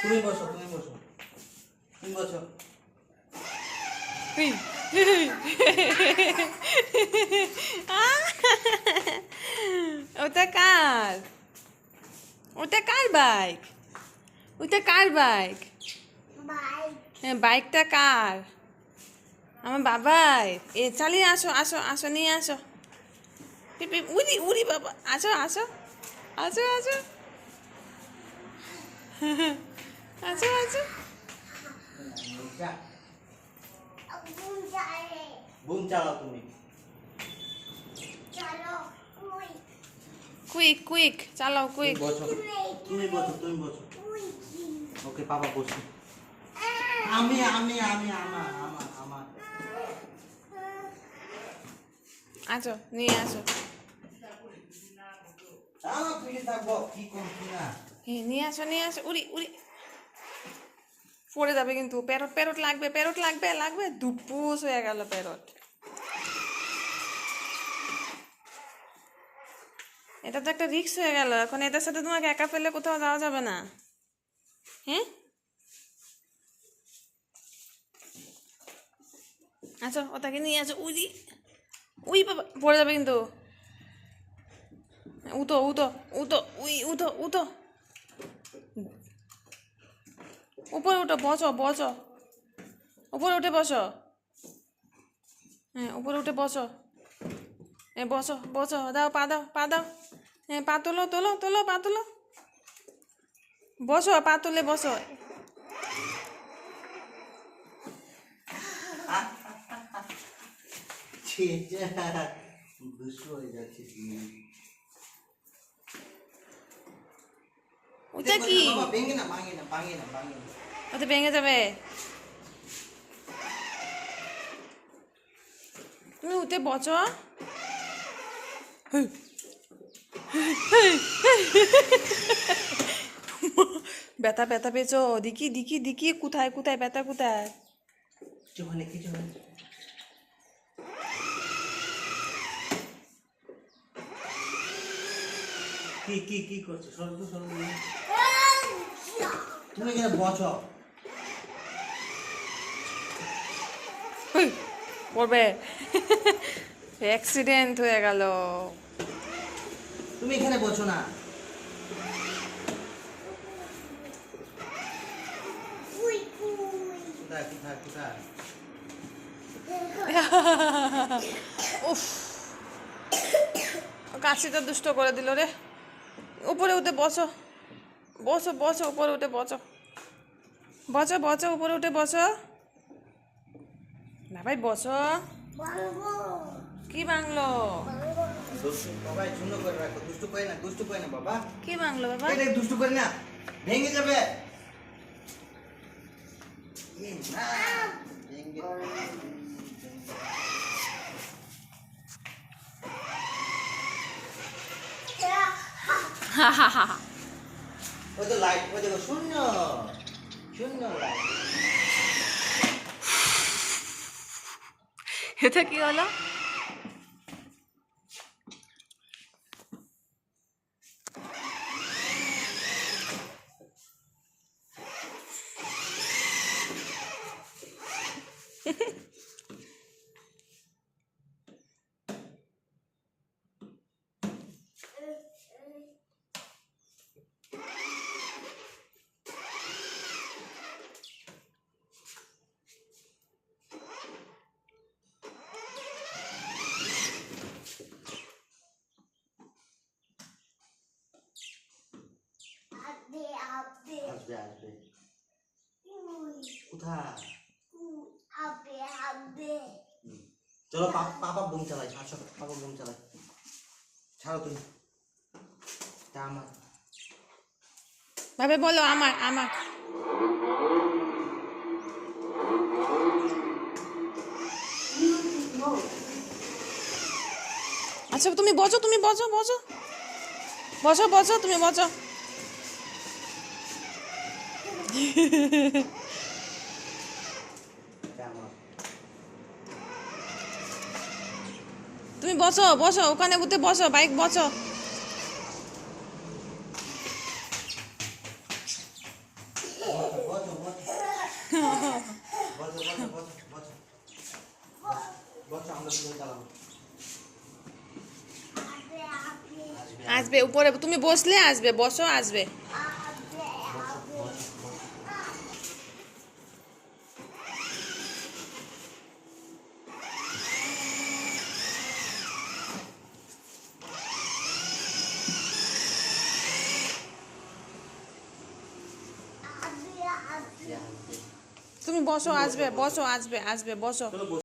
তুমি বসো, তুমি বসো, তুমি বসো। ওটা কার? ওটা কার বাইক? ওটা কার বাইক? হ্যাঁ, বাইকটা কার? আমার বাবাই। এ চালিয়ে আসো, আসো, আসো, নিয়ে আসো। পিপি, উড়ি উড়ি বাবা, আসো, আসো, আসো, আসো, আসো, আসো। বুম চালাও তুমি। কুইক কুইক চালাও, কুইক। বসো, তুমি বসো, তুমি বসো। ওকে পাপা বসো। আমি আমি আমি আমার আমার আমার আসো, নিয়ে আসো। আমার পিঠে থাকবো, কি করছি না। হ্যাঁ, নিয়ে আসো, নিয়ে আসো, উড়ি উড়ি। পড়ে যাবে কিন্তু। প্যারট প্যারট লাগবে, প্যারট লাগবে, লাগবে। দুপুস হয়ে গেল প্যারট। এটা তো একটা রিস্ক হয়ে গেল। এখন এটার সাথে তোমাকে একা ফেলে কোথাও যাওয়া যাবে না। হ্যাঁ, আচ্ছা, ওটাকে নিয়ে আসো। উড়ি উই বাবা, পড়ে যাবে কিন্তু। উঠো উঠো উঠো, উই উঠো উঠো। উপরে উঠো, বসো বসো। উপরে উঠে বসো। হ্যাঁ, উপরে উঠে বসো। হ্যাঁ, বসো বসো, দাও, পা দাও, পা দাও। হ্যাঁ, পা তোলো, তোলো, তোলো, পা তোলো। বসো, পা তুলে বসো। দুষ্টু হয়ে যাচ্ছে তুমি। ওটা কি? বাবা ভেঙে না, ভাঙে না, ভাঙে না, ভাঙে না। ওটা ভেঙে যাবে। তুমি উঠে বসো। ব্যথা ব্যথা পেয়েছো? দেখি দেখি দেখি, কোথায় কোথায় ব্যথা, কোথায়? কিছু হয়নি, কিছু হয়নি। কি কি কি করছো? সর্ব সর্ব তুমি এখানে বসো। পড়বে। অ্যাক্সিডেন্ট হয়ে গেল। তুমি এখানে বসো না। কোথায় কোথায় কোথায়? উফ, কাশিটা দুষ্ট করে দিল রে। উপরে উঠে বসো, বসো বসো, উপরে উঠে বসো, বসো বসো, উপরে উঠে বসো। না ভাই, বসো। কি বাংলো? বাবা শূন্য করে রাখো, দুষ্টু করে না, দুষ্টু করে না বাবা। কি বাংলো বাবা? এটা দুষ্টু করে না, ভেঙে যাবে। না, ভেঙে ওই তো লাইট, ওই দেখো শূন্য, শূন্য লাইট। এটা কি হলো? আসবে আসবে। কোথায়? চলো পাপা বুম চালাই, আসো পাপা বুম চালাই। ছাড়ো তুমি, তা আমার। ভাবে বলো, আমার আমার। আচ্ছা, তুমি বসো, তুমি বসো বসো, বসো বসো, তুমি বসো। তা আমার। তুমি বসো বসো, ওখানে উঠে বসো, বাইক বসো। বসো আমরা দুজন চালাবো। আসবে উপরে, তুমি বসলে আসবে, বসো আসবে। তুমি বসো আসবে, বসো আসবে, আসবে বসো। চলো